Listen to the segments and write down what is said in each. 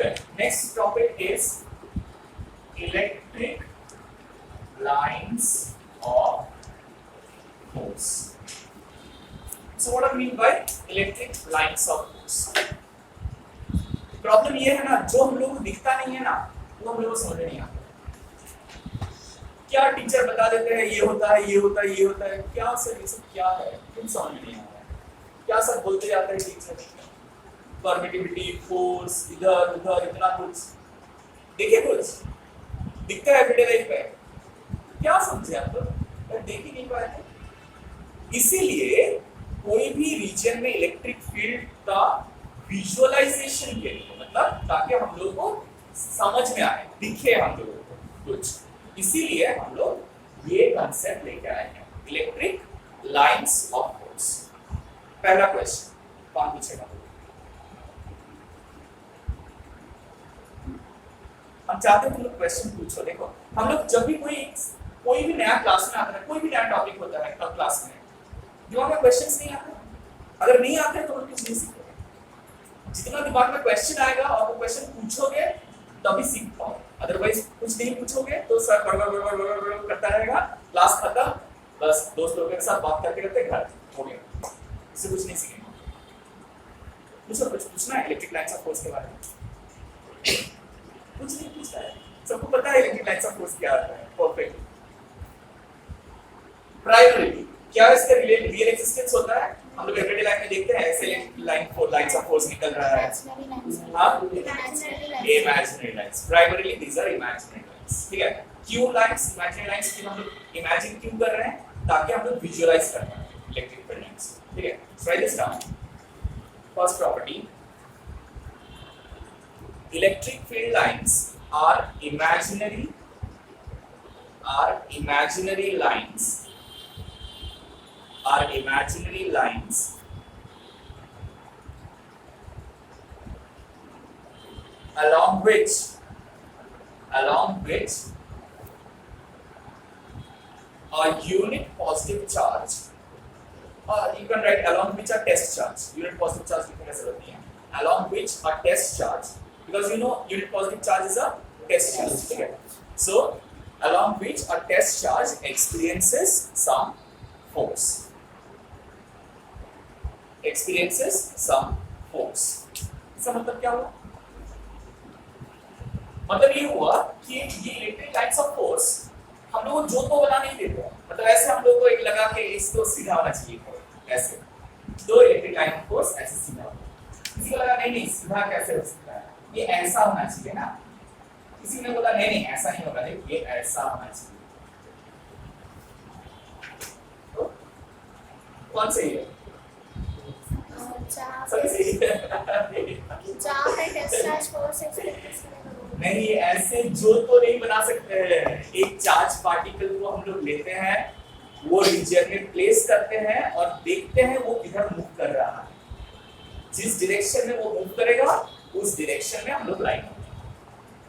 Okay. Next topic is electric lines of force. So what I mean by electric lines of force? Problem ये है ना, जो हम लोग को दिखता नहीं है ना, वो हम लोग को समझ नहीं आता। क्या टीचर बता देते हैं ये होता है, ये होता है, ये होता है, क्या सर ये सब क्या है, क्यों समझ नहीं आता है? क्या सब बोलते जाते हैं टीचर? परमिटिविटी, फोर्स, इधर उधर इतना कुछ देखिए, कुछ दिखता है एवरीडे लाइफ में, क्या समझे आप लोग? देख ही नहीं पाए थे। इसीलिए कोई भी रीजन में इलेक्ट्रिक फील्ड का विजुअलाइजेशन के लिए, मतलब ताकि हम लोग को समझ में आए, दिखे हम लोगों को कुछ, इसीलिए हम लोग ये कंसेप्ट लेके आए हैं, इलेक्ट्रिक लाइंस ऑफ फोर्स। पहला क्वेश्चन कौन पूछेगा? हम चाहते हैं तुम लोग क्वेश्चन पूछो। देखो, हम लोग जब भी कोई भी नया क्लास में आता है, कोई भी नया टॉपिक होता है तब क्लास में दिमाग में क्वेश्चंस नहीं आते। अगर नहीं आते तो कुछ नहीं सीखोगे। जितना दिमाग में क्वेश्चन आएगा और वो क्वेश्चन पूछोगे तभी सीख पाओगे, अदरवाइज कुछ नहीं पूछोगे तो सर बड़बड़ करता रहेगा, क्लास खत्म, बस दोस्त लोगों के साथ बात करते करते घर हो गया, इससे कुछ नहीं सीखेंगे। मुझे कुछ पूछना है इलेक्ट्रिक लाइंस ऑफ फोर्स के बारे में? कुछ नहीं पूछना है, सबको पता है इलेक्ट्रिक लाइंस ऑफ फोर्स क्या होता है परफेक्ट। प्राइमरी क्या इसका रियल एक्सिस्टेंस होता है? हम लोग एवरीडे लाइफ में देखते हैं ऐसे लाइंस ऑफ फोर्स निकल रहा है। हां, imaginary lines, primarily these are imaginary lines, ठीक है। क्यों लाइंस इमेजिनरी लाइंस की हम लोग इमेजिन क्यों कर रहे हैं? ताकि हम लोग विजुअलाइज कर पाए इलेक्ट्रिक फील्ड लाइंस, ठीक है। Right this down. First property, electric field lines are imaginary lines along which a unit positive charge, or you can write along which a test charge, unit positive charge लिखने की जरूरत नहीं है, along which a test charge, because you know unit positive charge is a test charge, ठीक है। So along which a test charge experiences some force, इसका मतलब क्या हुआ? मतलब ये हुआ कि ये इलेक्ट्रिक लाइंस ऑफ फोर्स हम लोग को जो तो बना नहीं देते, मतलब ऐसे हम लोग को एक लगा के इसको सीधा होना चाहिए, ऐसे दो इलेक्ट्रिक लाइन ऑफ फोर्स ऐसे सीधा होगा, किसी को लगा नहीं सीधा कैसे हो सकता है, ये ऐसा होना चाहिए ना, किसी ने बोला नहीं ऐसा नहीं होगा, देखो ये ऐसा होना चाहिए, तो कौन सही है? सही नहीं, ऐसे जो तो नहीं बना सकते हैं। एक चार्ज पार्टिकल को हम लोग लेते हैं, वो रीजन में प्लेस करते हैं और देखते हैं वो किधर मूव कर रहा है, जिस डायरेक्शन में वो मूव करेगा उस डायरेक्शन में हम लोग लाइन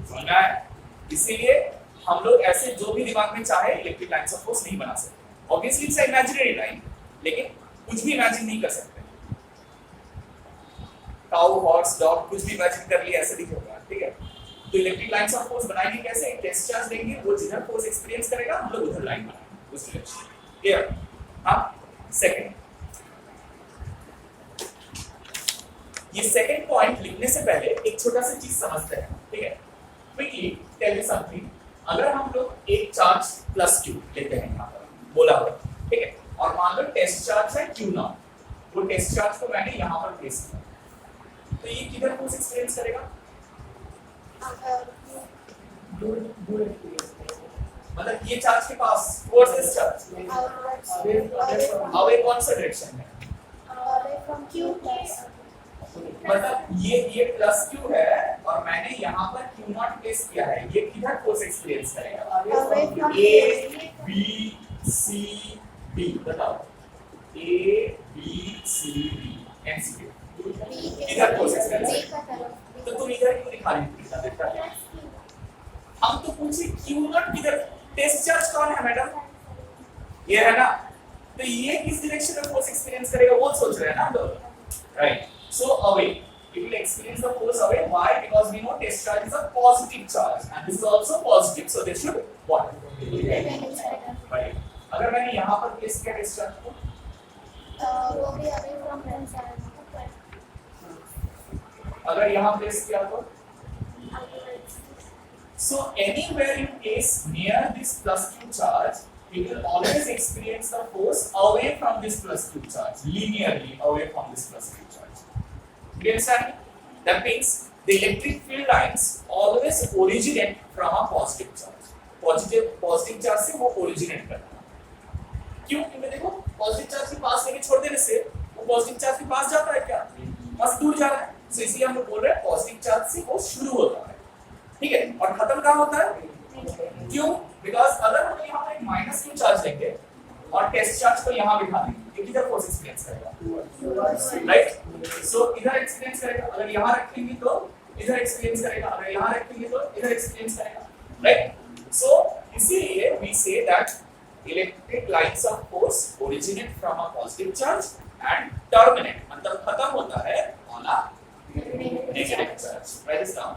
समझना है। इसीलिए हम लोग ऐसे जो भी दिमाग में चाहे इलेक्ट्रिक लाइंस ऑफ फोर्स नहीं बना सकते। ऑब्वियसली इट्स इमेजिनरी लाइन, लेकिन कुछ भी इमेजिन नहीं कर सकते। काऊ, हॉर्स, डॉग कुछ भी इमेजिन कर लिया ऐसे नहीं होगा, ठीक है। तो इलेक्ट्रिक लाइंस ऑफ फोर्स बनाएंगे कैसे? एक टेस्ट चार्ज देंगे, वो जिधर फोर्स एक्सपीरियंस करेगा हम लोग उधर लाइन बनाएंगे उस डायरेक्शन, क्लियर? हां, सेकंड, ये सेकंड पॉइंट लिखने से पहले एक छोटा सा चीज समझते हैं, ठीक है। क्विकली टेल मी समथिंग, अगर हम लोग एक चार्ज प्लस q लेते हैं यहां पर बोला हुआ, ठीक है, और मान लो टेस्ट चार्ज है q नॉट, वो टेस्ट चार्ज को मैंने यहां पर प्लेस किया, तो ये किधर फोर्स एक्सपीरियंस करेगा? मतलब ये चार्ज के पास टुवर्ड्स दिस चार्ज अवे कौन सा डायरेक्शन है? अवे फ्रॉम q प्लस, मतलब ये प्लस q है और मैंने यहाँ पर q नॉट प्लेस किया है, ये किधर फोर्स एक्सपीरियंस करेगा? A B C D, बताओ A B C D MCQ किधर फोर्स एक्सपीरियंस करेगा? तो तुम इधर क्यों दिखा रही हो? हम तो पूछे q नॉट किधर, टेस्ट चार्ज कौन है मैडम? ये है ना, तो ये किस डायरेक्शन में फोर्स एक्सपीरियंस करेगा वो सोच रहे हैं ना हम लोग, right. So away it will experience the force away. Why? Because we know test charge is a positive charge and this is also positive, so they should what? Right. अगर मैंने यहाँ पर प्लेस किया टेस्ट चार्ज को, वो भी away from one side. अगर यहाँ प्लेस किया तो, so anywhere you place near this plus q charge, it will always experience the force away from this plus q charge, linearly away from this plus q charge. Do you understand? That means the electric field lines always originate from a positive charge. Positive charge से वो originate करता है. क्यों? क्योंकि देखो positive charge के पास लेके छोड़ देने से वो positive charge के पास जाता है क्या? बस दूर जा रहा है. So इसलिए हम लोग बोल रहे हैं positive charge से वो शुरू होता है. ठीक है? और खत्म कहाँ होता है? क्यों? Because अगर हम यहाँ पर एक माइनस क्यू चार्ज लेंगे और टेस्ट चार्ज को यहाँ बिठा देंगे, ये किधर फोर्स एक्सपीरियंस करेगा? राइट? सो इधर एक्सपीरियंस करेगा, अगर यहाँ रखेंगे तो इधर एक्सपीरियंस करेगा, अगर यहाँ रखेंगे तो इधर एक्सपीरियंस करेगा. राइट? सो इसीलिए we say that electric lines of force originate from a positive charge and terminate, मतलब खत्म होता है on a negative charge. Write this down.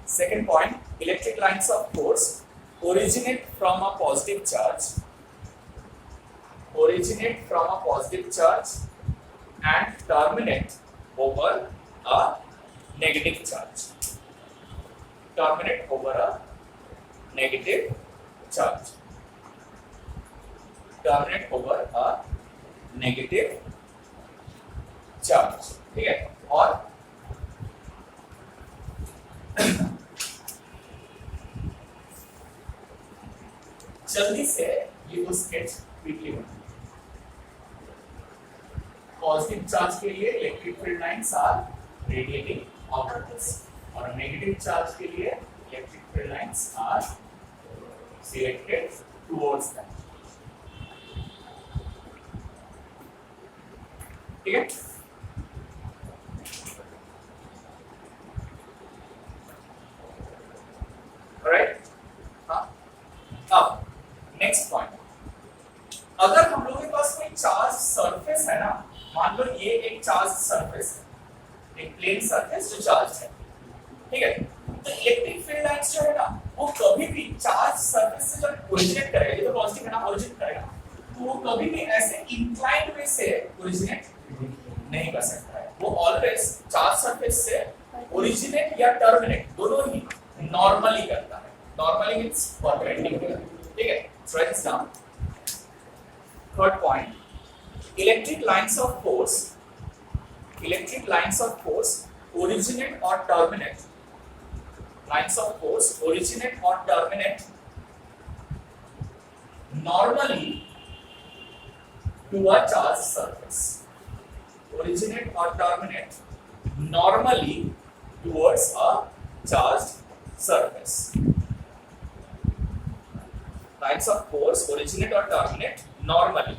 Second point, electric lines of force originate from a positive charge, and terminate over a negative charge. Terminate over a negative charge. Terminate over a negative charge. ठीक है? और जल्दी से ये दो sketch quickly बना. Positive charge के लिए electric field lines are radiating outwards और नेगेटिव चार्ज के लिए electric field lines are directed towards that. ठीक है? ऑलराइट? हाँ. अब नेक्स्ट पॉइंट, अगर हम लोगों के पास कोई चार्ज सरफेस है ना, मान लो ये एक चार्ज सरफेस है, एक प्लेन सरफेस जो चार्ज है. ठीक है? तो इलेक्ट्रिक फील्ड लाइंस जो है ना, वो कभी भी चार्ज सरफेस से जब ओरिजिनेट करेगा, ये तो पॉजिटिव है ना, ओरिजिनेट करेगा, तो वो कभी भी ऐसे इंक्लाइंड वे से ओरिजिनेट नहीं कर सकता है. वो ऑलवेज चार्ज सरफेस से ओरिजिनेट या टर्मिनेट दोनों ही नॉर्मली करता है. Normally means perpendicular. ठीक है? Write this down. Third point, electric lines of force originate or terminate. Lines of force originate or terminate normally to a charged surface. Originate or terminate normally towards a charged surface. Lines of force originate or terminate normally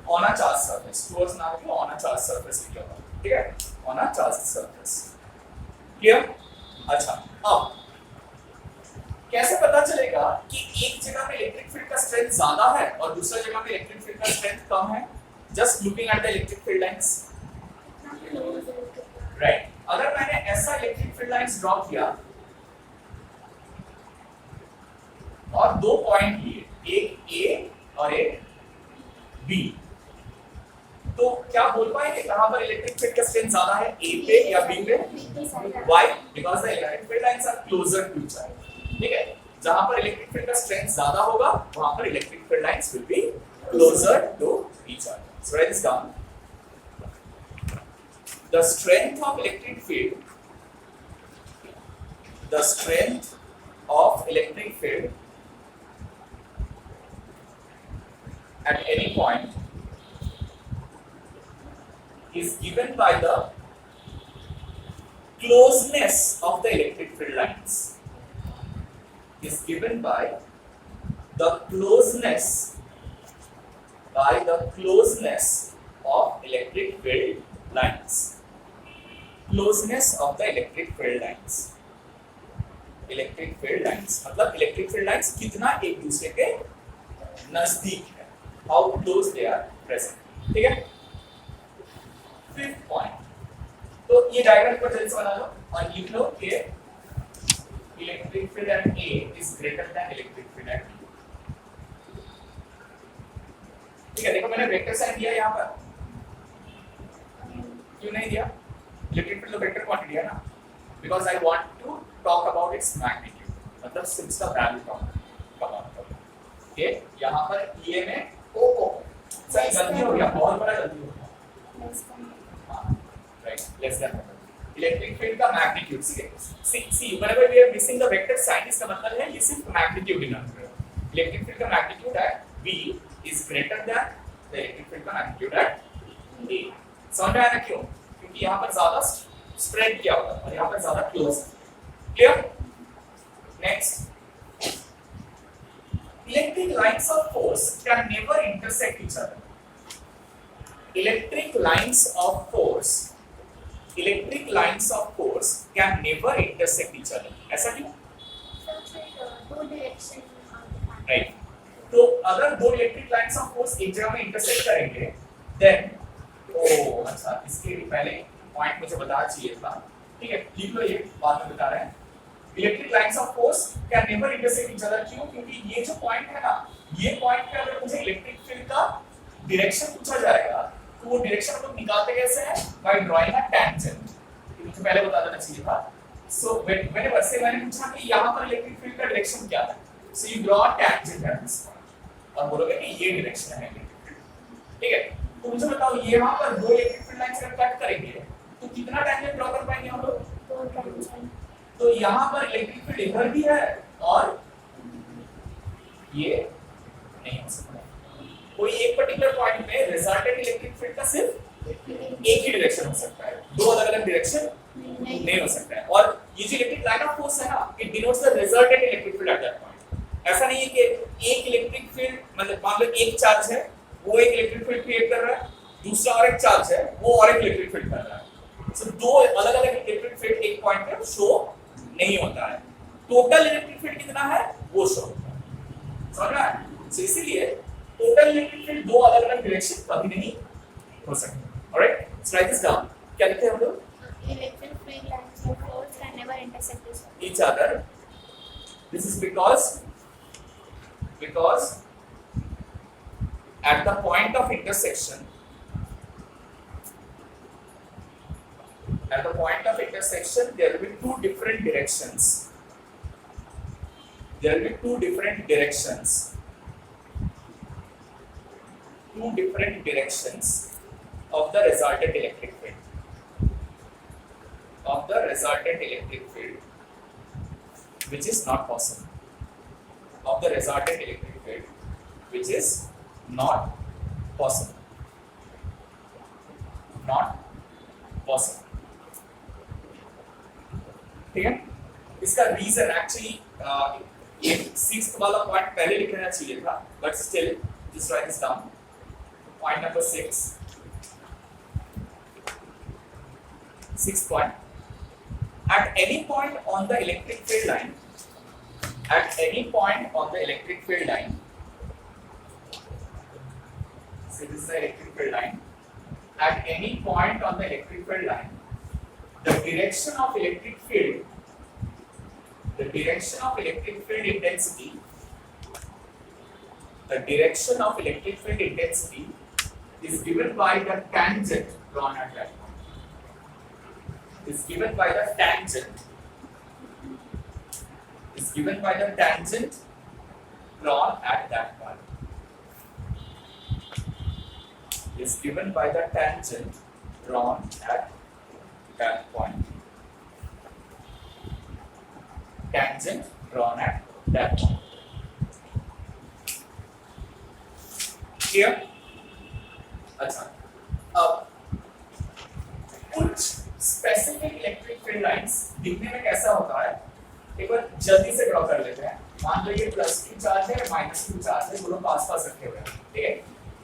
on a charged surface. Towards ना हो, on a charged surface लिखा हुआ. ठीक है? On a charged surface. Clear? अच्छा. अब कैसे पता चलेगा कि एक जगह पे इलेक्ट्रिक फील्ड का स्ट्रेंथ ज्यादा है और दूसरी जगह पे इलेक्ट्रिक फील्ड का स्ट्रेंथ कम है? Just looking at the electric field lines. Right? अगर मैंने ऐसा इलेक्ट्रिक फील्ड लाइंस ड्रॉ किया और दो पॉइंट लिए, एक ए और एक बी, तो क्या बोल पाएंगे कहां पर इलेक्ट्रिक फील्ड का स्ट्रेंथ ज्यादा है, ए पे या बी पे? Why? Because the electric field lines are closer to each other. ठीक है? जहां पर इलेक्ट्रिक फील्ड का स्ट्रेंथ ज्यादा होगा वहां पर electric field lines will be closer to each other. So write this down. The strength of electric field at any point is given by the closeness of the electric field lines. Is given by the closeness of electric field lines. Closeness of the electric field lines. Electric field lines मतलब electric field lines कितना एक दूसरे के नजदीक है. how close they are present. ठीक है? Fifth point, तो ये डायग्राम पर जल्दी से बना लो और लिख लो कि electric field at A is greater than electric field at B. ठीक है, देखो मैंने वेक्टर साइन दिया यहाँ पर, क्यों नहीं दिया? इलेक्ट्रिक फील्ड तो वेक्टर क्वांटिटी है ना, because I want to talk about its magnitude, मतलब सिंस का वैल्यू टॉक अबाउट. ओके, यहाँ पर ये में ओ सही गलती हो गया, बहुत बड़ा गलती हो गया. हाँ, right, less than electric field का magnitude. See whenever we are missing the vector sign, इसका मतलब है ये सिर्फ मैग्नीट्यूड डिनोट कर रहा है. इलेक्ट्रिक फील्ड का मैग्नीट्यूड है V is greater than the electric field का मैग्नीट्यूड है A. समझ में आया ना क्यों? क्योंकि यहाँ पर ज्यादा स्प्रेड किया होगा और यहाँ पर ज्यादा close. Clear? Next, electric lines of force can never intersect each other. Electric lines of force can never intersect each other. ऐसा क्यों? राइट. तो अगर दो इलेक्ट्रिक लाइंस ऑफ फोर्स एक जगह में इंटरसेक्ट करेंगे, देन अच्छा, इसके पहले पॉइंट मुझे बताना चाहिए था. ठीक है, लिख लो, ये बाद में बता रहे हैं. Electric lines of force can never intersect each other. क्यों? क्योंकि ये जो पॉइंट है ना, ये पॉइंट पे अगर मुझे इलेक्ट्रिक फील्ड का डायरेक्शन पूछा जाएगा तो वो डायरेक्शन हम लोग निकालते कैसे हैं? By drawing a tangent. ये मुझे पहले बता देना चाहिए था. सो व्हेनेवर से मैंने पूछा कि यहाँ पर इलेक्ट्रिक फील्ड का डायरेक्शन क्या है, so you draw a tangent at this point और बोलोगे कि ये डायरेक्शन है इलेक्ट्रिक फील्ड. ठीक है, तो मुझे बताओ, ये यहाँ पर दो इलेक्ट्रिक फील्ड लाइंस अगर कट करेंगे तो कितना टैंजेंट ड्रॉ कर पाएंगे हम लोग? दो टैंजेंट. तो यहाँ पर इलेक्ट्रिक फील्ड इधर भी है और ये नहीं हो सकता. कोई एक पर्टिकुलर पॉइंट पे रिजल्टेंट इलेक्ट्रिक फील्ड का सिर्फ एक ही डायरेक्शन हो सकता है, दो अलग-अलग डायरेक्शन नहीं हो सकता है. और ये जो इलेक्ट्रिक लाइन ऑफ फोर्स है ना, it denotes the resultant electric field at that point. ऐसा नहीं है कि एक इलेक्ट्रिक फील्ड, मतलब मान लो एक चार्ज है, वो एक इलेक्ट्रिक फील्ड क्रिएट कर रहा है, दूसरा और एक चार्ज है, वो और एक इलेक्ट्रिक फील्ड कर रहा है. सो दो अलग-अलग इलेक्ट्रिक फील्ड एक पॉइंट पे शो नहीं होता है. टोटल इलेक्ट्रिक फील्ड कितना है वो शो होता है. समझ रहा है? सो इसीलिए टोटल इलेक्ट्रिक फील्ड दो अलग-अलग डायरेक्शन कभी नहीं हो सकती. Alright, let's write this down. क्या लिखते हैं हम लोग? Electric field lines of force can never intersect each other. This is because at the point of intersection, there will be two different directions. Two different directions of the resultant electric field. Which is not possible. Of the resultant electric field, which is not possible. ठीक है? इसका reason actually ये sixth वाला point पहले लिख लेना चाहिए था, but still just write this down. Point number 6. Sixth point. At any point on the electric field line, so this is the electric field line. At any point on the electric field line, the direction of electric field intensity is given by the tangent drawn at that point. Is given by the tangent drawn at that point. Is given by the tangent drawn at that point. Tangent drawn at that point. Clear? अच्छा, अब कुछ specific electric field lines दिखने में कैसा होता है, एक बार जल्दी से ड्रॉ कर लेते हैं. मान लो ये +q चार्ज है, -q चार्ज है, दोनों पास पास रखे हुए हैं. ठीक है,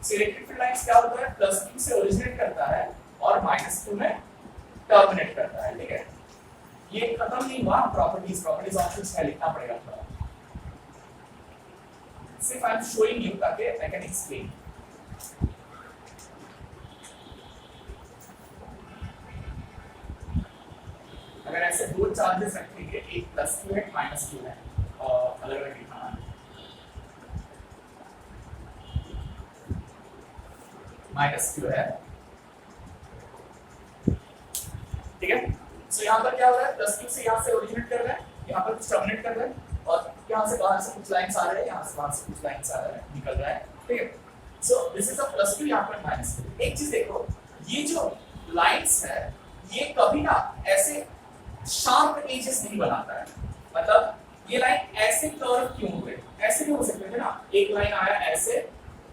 सो इलेक्ट्रिक फील्ड लाइंस क्या होता है, +q से ओरिजिनेट करता है और -q में टर्मिनेट करता है. ठीक है, ये खत्म नहीं हुआ. प्रॉपर्टीज ऑप्शंस है, लिखना पड़ेगा थोड़ा. सिर्फ आई एम शोइंग यू ताकि आई कैन एक्सप्लेन. दो चार्जेस रखेंगे, एक प्लस क्यू है माइनस क्यू है, अलग अलग लिखना है, माइनस क्यू है, ठीक है। सो यहाँ पर क्या हो रहा है, प्लस क्यू से यहाँ से ओरिजिनेट कर रहा है, यहाँ पर कुछ टर्मिनेट कर रहा है, और यहाँ से बाहर से कुछ लाइंस आ रहे हैं, यहाँ से बाहर से कुछ लाइंस आ रहे हैं, निकल रहा है, ठीक है। So this is a plus Q, यहाँ पर माइनस क्यू। एक चीज देखो, ये जो लाइंस है ये कभी ना ऐसे शार्प एजेस नहीं बनाता है, मतलब ये लाइन ऐसे कर्व क्यों हुए, ऐसे भी हो सकते थे ना, एक लाइन आया ऐसे,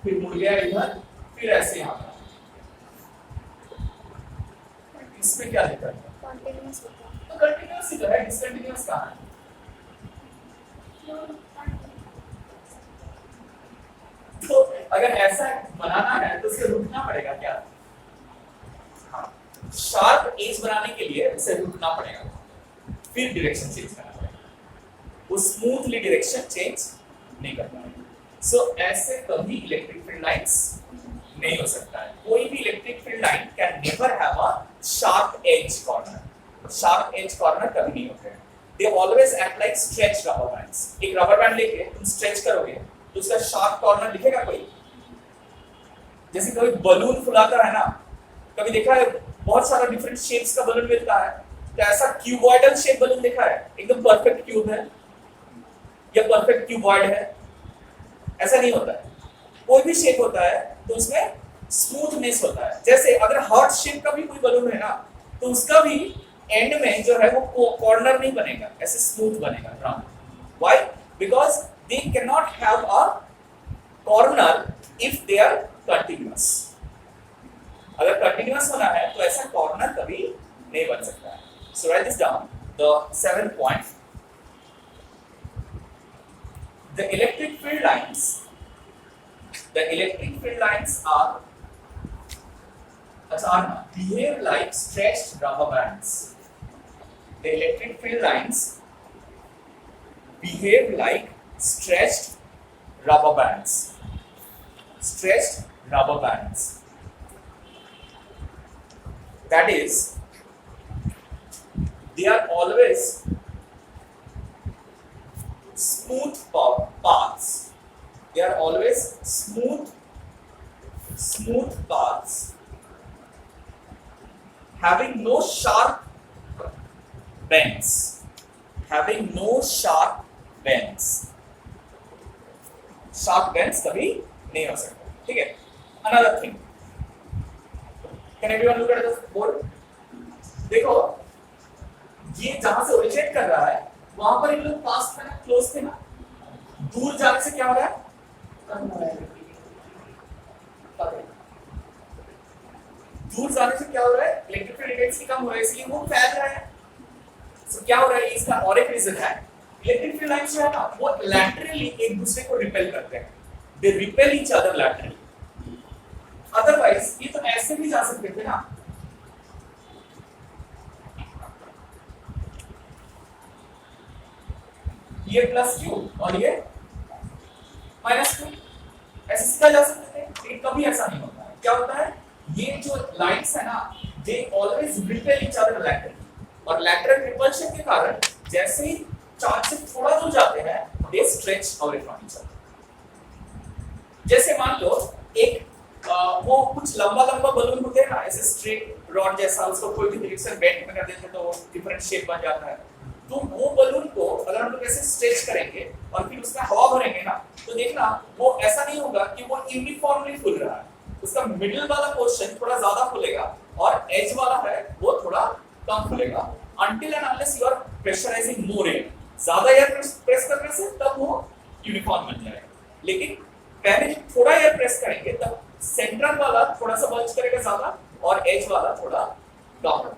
फिर मुड़ गया इधर, फिर ऐसे यहाँ पर, इसमें क्या दिक्कत है? कंटिन्यूअस होता है। तो कंटिन्यूअस ही तो है, डिसकंटिन्यूअस कहाँ है? तो अगर ऐसा बनाना है तो उसे रुकना पड़ेगा क्या? हाँ, शार्प एज बनाने के लिए उसे रुकना पड़ेगा, फिर डायरेक्शन चेंज करना पड़ेगा, वो स्मूथली डायरेक्शन चेंज नहीं कर पाएगा। सो ऐसे कभी इलेक्ट्रिक फील्ड लाइंस नहीं हो सकता है, कोई भी electric field line can never have a sharp edge corner, sharp edge corner कभी नहीं होते हैं, they always act like stretch rubber bands. एक रबर बैंड लेके तुम स्ट्रेच करोगे तो उसका शार्प कॉर्नर दिखेगा कोई? जैसे कभी बलून फुलाकर है ना, कभी देखा है बहुत सारा डिफरेंट शेप्स का बलून मिलता है, तो ऐसा क्यूबॉइडल शेप बलून देखा है, एकदम परफेक्ट क्यूब है या परफेक्ट क्यूबॉइड है, ऐसा नहीं होता है। कोई भी शेप होता है तो उसमें स्मूथनेस होता है, जैसे अगर हार्ट शेप का भी कोई बलून है ना, तो उसका भी एंड में जो है वो कॉर्नर नहीं बनेगा, ऐसे स्मूथ बनेगा round. Why? Because they can not have a corner if they are continuous. अगर कंटिन्यूअस होना है तो ऐसा कॉर्नर कभी नहीं बन सकता है। So right this down, the seventh point, the electric field lines are behave like stretched rubber bands. The electric field lines behave like stretched rubber bands. Stretched rubber bands. That is, they are always smooth paths. They are always smooth paths, having no sharp bends. Having no sharp bends. Sharp bends कभी नहीं हो सकता, ठीक है। Another thing, can everyone look at the board? देखो, ये जहां से ओरिजिनेट कर रहा है वहां पर इन लोग पास थे ना, क्लोज थे ना, दूर जाने से क्या हो रहा है? कम हो रहा है। दूर जाने से क्या हो रहा है? इलेक्ट्रिक फील्ड इंटेंसिटी कम हो रहा है, इसलिए वो फैल रहा है। सो क्या हो रहा है, इसका और एक रीजन है, इलेक्ट्रिक फील्ड लाइंस जो है ना वो लैटरली एक दूसरे को रिपेल करते हैं, they repel each other laterally. Otherwise ये तो ऐसे भी जा सकते थे ना, ये प्लस क्यू और ये माइनस क्यू, ऐसे सीधा जा सकते थे, लेकिन कभी ऐसा नहीं होता है। क्या होता है, ये जो लाइंस है ना, they always repel each other laterally, और लैटरल रिपल्शन के कारण जैसे ही चार्ज से थोड़ा दूर जाते हैं, they stretch away from each other. जैसे मान लो एक वो कुछ लंबा लंबा बलून होते हैं ना, ऐसे स्ट्रेट रॉड जैसा, उसको कोई भी डायरेक्शन बेंड में कर देते तो डिफरेंट शेप बन जाता है। तो वो बलून को अगर हम लोग ऐसे स्ट्रेच करेंगे और फिर उसमें हवा भरेंगे ना, तो देखना वो ऐसा नहीं होगा कि वो यूनिफॉर्मली फूल रहा है, उसका मिडिल वाला पोर्शन थोड़ा ज्यादा फूलेगा और एज वाला है वो थोड़ा कम फूलेगा, until and unless you are pressurizing more air। ज्यादा एयर प्रेस करने से तब वो यूनिफॉर्म बन जाएगा, लेकिन पहले जब थोड़ा एयर प्रेस करेंगे तब सेंट्रल वाला थोड़ा सा बल्ज करेगा ज्यादा और एज वाला थोड़ा कम।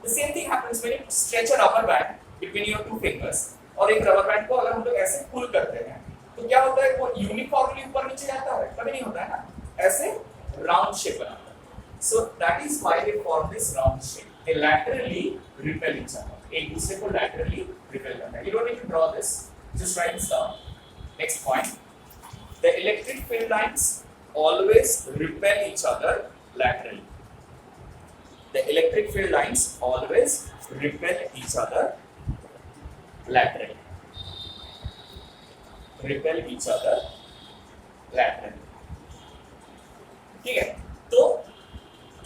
The same thing happens when you stretch a rubber band between your two fingers, और एक रबर बैंड को अगर हम लोग ऐसे पुल करते हैं तो क्या होता है, वो यूनिफॉर्मली ऊपर नीचे जाता है, कभी नहीं होता है ना, ऐसे राउंड शेप बनाता है। So that is why they form this round shape, they laterally repel each other, एक दूसरे को लैटरली रिपेल करता है। You don't need to draw this, just write this down. Next point, the electric field lines always repel each other laterally. The electric field lines always repel each other laterally, repel each other laterally. ठीक है, तो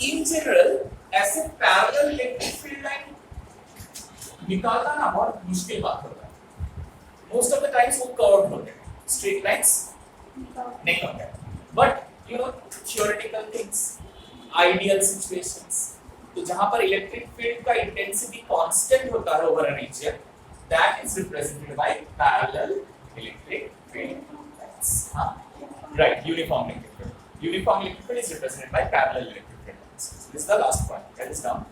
in general ऐसे parallel electric field line निकालना ना बहुत मुश्किल बात होता है। Most of the times वो curved होते हैं, straight lines नहीं होते हैं। But you know theoretical things, ideal situations, तो जहाँ पर इलेक्ट्रिक फील्ड का इंटेंसिटी कांस्टेंट होता है over a region, that is represented by parallel electric field lines. हाँ, right, uniform electric field. Uniform electric field is represented by parallel electric field lines. This is the last point. Write this down.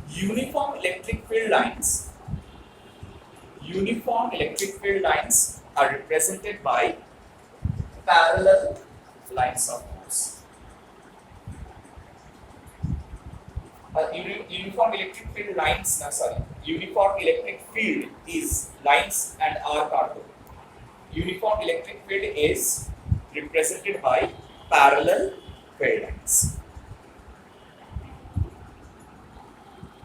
Uniform electric field lines. Uniform electric field lines are represented by parallel lines of force. Uniform electric field lines, uniform electric field is lines and arc are two. Uniform electric field is represented by parallel field lines.